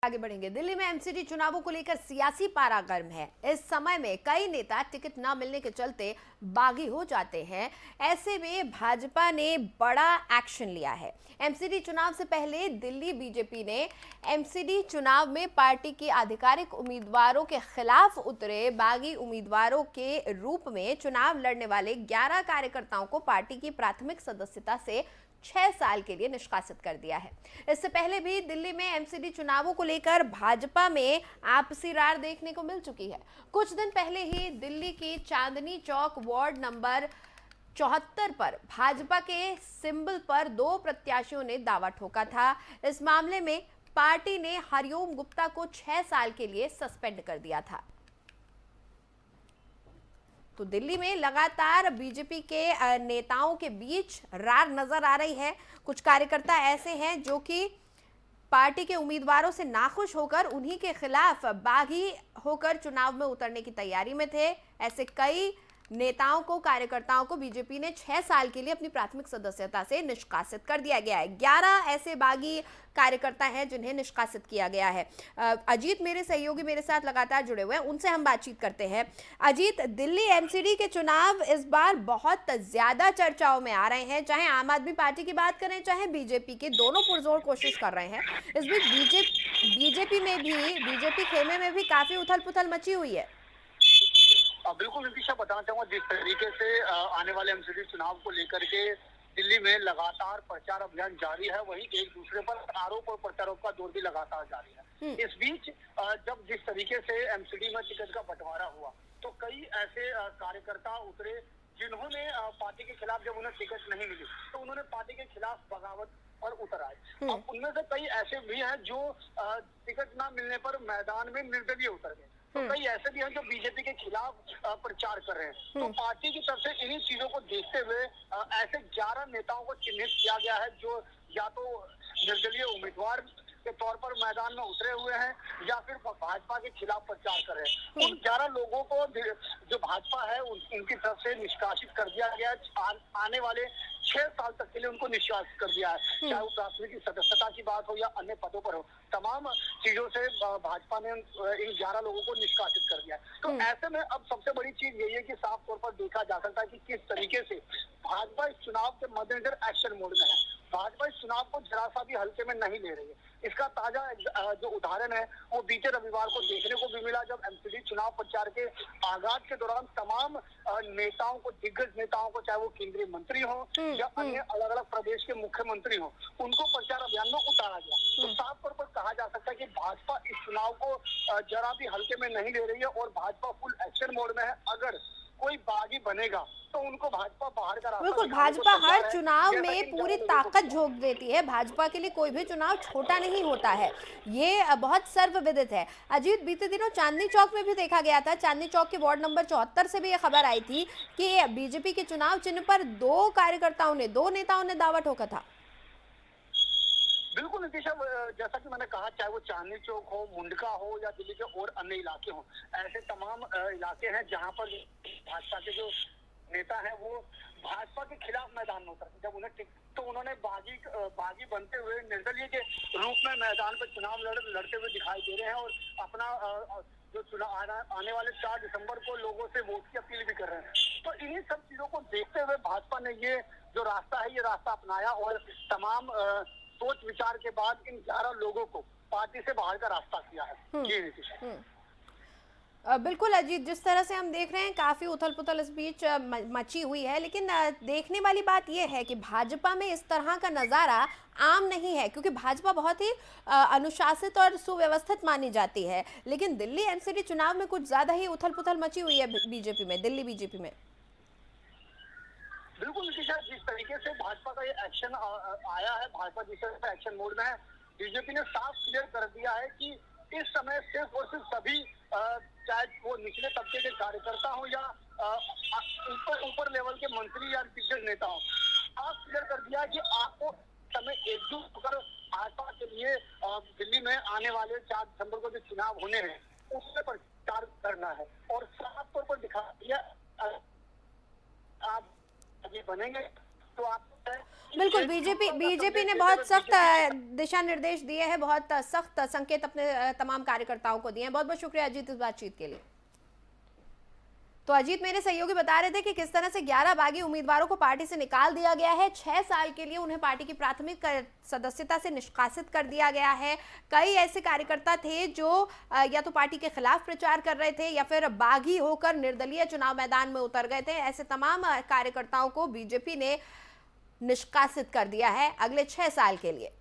आगे बढ़ेंगे। दिल्ली में एमसीडी चुनावों को लेकर सियासी पारा गर्म है। इस समय में कई नेता टिकट न मिलने के चलते बागी हो जाते हैं। ऐसे में भाजपा ने बड़ा एक्शन लिया है। एमसीडी चुनाव से पहले दिल्ली बीजेपी ने एमसीडी चुनाव में पार्टी के आधिकारिक उम्मीदवारों के खिलाफ उतरे बागी उम्मीदवारों के रूप में चुनाव लड़ने वाले 11 कार्यकर्ताओं को पार्टी की प्राथमिक सदस्यता से 6 साल के लिए निष्कासित कर दिया है। इससे पहले भी दिल्ली में एमसीडी चुनावों को लेकर भाजपा में आपसी रार देखने को मिल चुकी है। कुछ दिन पहले ही दिल्ली की चांदनी चौक वार्ड नंबर 74 पर भाजपा के सिंबल पर 2 प्रत्याशियों ने दावा ठोका था। इस मामले में पार्टी ने हरिओम गुप्ता को 6 साल के लिए सस्पेंड कर दिया था। तो दिल्ली में लगातार बीजेपी के नेताओं के बीच रार नजर आ रही है। कुछ कार्यकर्ता ऐसे हैं जो कि पार्टी के उम्मीदवारों से नाखुश होकर उन्हीं के खिलाफ बागी होकर चुनाव में उतरने की तैयारी में थे। ऐसे कई नेताओं को, कार्यकर्ताओं को बीजेपी ने 6 साल के लिए अपनी प्राथमिक सदस्यता से निष्कासित कर दिया गया है। 11 ऐसे बागी कार्यकर्ता हैं जिन्हें निष्कासित किया गया है। अजीत मेरे सहयोगी मेरे साथ लगातार जुड़े हुए हैं, उनसे हम बातचीत करते हैं। अजीत, दिल्ली एमसीडी के चुनाव इस बार बहुत ज्यादा चर्चाओं में आ रहे हैं। चाहे आम आदमी पार्टी की बात करें, चाहे बीजेपी की, दोनों पुरजोर कोशिश कर रहे हैं। इस बीच बीजेपी खेमे में भी काफी उथल पुथल मची हुई है। बिल्कुल नीतीशा, बताना चाहूंगा जिस तरीके से आने वाले एमसीडी चुनाव को लेकर के दिल्ली में लगातार प्रचार अभियान जारी है, वहीं एक दूसरे पर आरोप और प्रत्यारोप का दौर भी लगातार जारी है। इस बीच जब जिस तरीके से एमसीडी में टिकट का बंटवारा हुआ तो कई ऐसे कार्यकर्ता उतरे जिन्होंने पार्टी के खिलाफ, जब उन्हें टिकट नहीं मिली तो उन्होंने पार्टी के खिलाफ बगावत पर उतर आए। अब उनमें से कई ऐसे भी हैं जो टिकट न मिलने पर मैदान में निर्दलीय उतर गए, तो कई ऐसे भी हैं जो बीजेपी के खिलाफ प्रचार कर रहे हैं। तो पार्टी की तरफ से इन्हीं चीजों को देखते हुए ऐसे 11 नेताओं को चिन्हित किया गया है जो या तो निर्दलीय उम्मीदवार के तौर पर मैदान में उतरे हुए हैं या फिर भाजपा के खिलाफ प्रचार कर रहे हैं। उन 11 लोगों को जो भाजपा है उनकी तरफ से निष्कासित कर दिया गया। आने वाले 6 साल तक के लिए उनको निष्कासित कर दिया है, चाहे वो प्राथमिक सदस्यता की बात हो या अन्य पदों पर हो। तमाम चीजों से भाजपा ने इन 11 लोगों को निष्कासित कर दिया है। तो ऐसे में अब सबसे बड़ी चीज यही है कि साफ तौर पर देखा जा सकता है कि किस तरीके से भाजपा इस चुनाव के मद्देनजर एक्शन मोड में है। भाजपा इस चुनाव को जरा सा भी हल्के में नहीं ले रही है। इसका ताजा जो उदाहरण है वो बीते रविवार को देखने को भी मिला, जब एमसीडी चुनाव प्रचार के आगाज के दौरान तमाम नेताओं को, दिग्गज नेताओं को, चाहे वो केंद्रीय मंत्री हो या अन्य अलग अलग प्रदेश के मुख्यमंत्री हो, उनको प्रचार अभियान में उतारा गया। तो साफ तौर पर कहा जा सकता है कि भाजपा इस चुनाव को जरा भी हल्के में नहीं ले रही है और भाजपा फुल एक्शन मोड में है। अगर कोई बागी बनेगा तो उनको भाजपा बाहर का रास्ता, बिल्कुल, भाजपा हर चुनाव में पूरी ताकत झोंक देती है। भाजपा के लिए कोई भी चुनाव छोटा नहीं होता है, ये बहुत सर्वविदित है। अजीत, बीते दिनों चांदनी चौक में भी देखा गया था, चांदनी चौक के वार्ड नंबर 74 से भी ये खबर आई थी कि बीजेपी के चुनाव चिन्ह पर 2 नेताओं ने दावा ठोका था। बिल्कुल नीतीशा, जैसा कि मैंने कहा, चाहे वो चांदनी चौक हो, मुंडका हो या दिल्ली के और अन्य इलाके हो, ऐसे तमाम इलाके हैं जहां पर भाजपा के जो नेता हैं वो भाजपा के खिलाफ मैदान में उतरे। जब उन्हें तो उन्होंने बागी बनते हुए निर्दलीय के रूप में मैदान पर चुनाव लड़ते हुए दिखाई दे रहे हैं और अपना जो चुनाव आने वाले 4 दिसंबर को लोगों से वोट की अपील भी कर रहे हैं। तो इन्हीं सब चीजों को देखते हुए भाजपा ने ये जो रास्ता है, ये रास्ता अपनाया और तमाम सोच विचार के बाद इन 11 लोगों को पार्टी से बाहर का रास्ता किया है। जी नीतीश। बिल्कुल अजीत, जिस तरह से हम देख रहे हैं काफी उथल पुथल इस बीच मची हुई है, लेकिन देखने वाली बात यह है कि भाजपा में इस तरह का नजारा आम नहीं है, क्योंकि भाजपा बहुत ही अनुशासित और सुव्यवस्थित मानी जाती है। लेकिन दिल्ली एमसीडी चुनाव में कुछ ज्यादा ही उथल पुथल मची हुई है बीजेपी में, दिल्ली बीजेपी में। बिल्कुल नीतीशा, जिस तरीके से भाजपा का ये एक्शन आया है, भाजपा जिस तरह से एक्शन मोड में है, बीजेपी ने साफ क्लियर कर दिया है कि इस समय सिर्फ और सिर्फ सभी, चाहे वो निचले तबके के कार्यकर्ता हो या ऊपर लेवल के मंत्री या दिग्गज नेता हो, साफ क्लियर कर दिया कि आपको समय एकजुट होकर भाजपा के लिए दिल्ली में आने वाले 4 दिसंबर को जो चुनाव होने हैं उसमें प्रचार करना है। और साफ तौर पर दिखा दिया आप आगे बनेंगे तो आप बिल्कुल, बीजेपी ने बहुत सख्त दिशा निर्देश दिए हैं, बहुत सख्त संकेत अपने तमाम कार्यकर्ताओं को दिए हैं। बहुत बहुत शुक्रिया अजीत इस बातचीत के लिए। तो अजीत मेरे सहयोगी बता रहे थे कि किस तरह से 11 बागी उम्मीदवारों को पार्टी से निकाल दिया गया है। 6 साल के लिए उन्हें पार्टी की प्राथमिक सदस्यता से निष्कासित कर दिया गया है। कई ऐसे कार्यकर्ता थे जो या तो पार्टी के खिलाफ प्रचार कर रहे थे या फिर बागी होकर निर्दलीय चुनाव मैदान में उतर गए थे। ऐसे तमाम कार्यकर्ताओं को बीजेपी ने निष्कासित कर दिया है अगले 6 साल के लिए।